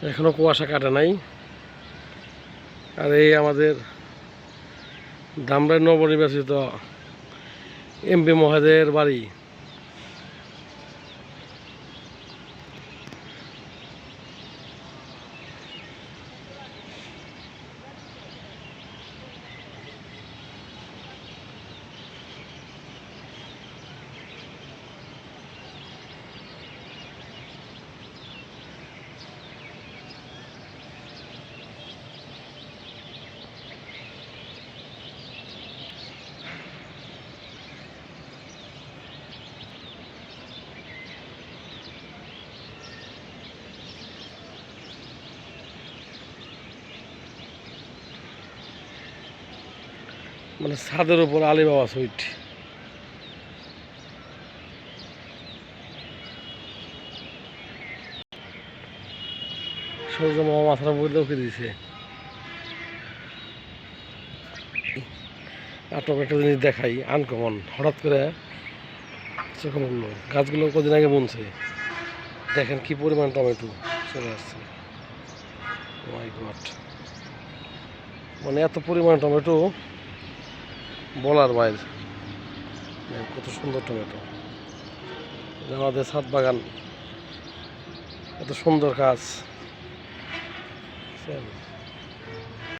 এখনো কুয়াশা কাটে নাই। আর এই আমাদের ধামরাই নবনির্বাচিত এমপি মহোদয়ের বাড়ি। মানে ছাদের উপর আলিবাবা সুইট। সূর্য মামা মাথার উপর উঠে দিয়েছে। একটা জিনিস দেখাই, আনকমন, হঠাৎ করে চোখে পড়লো। গাছগুলো কদিন আগে বুনছে, দেখেন কি পরিমাণ টমেটো চলে আসছে। মাই গড, মানে এত পরিমাণ টমেটো বলার বাইরে। কত সুন্দর টমেটো। আমাদের ছাদ বাগান, এত সুন্দর গাছ।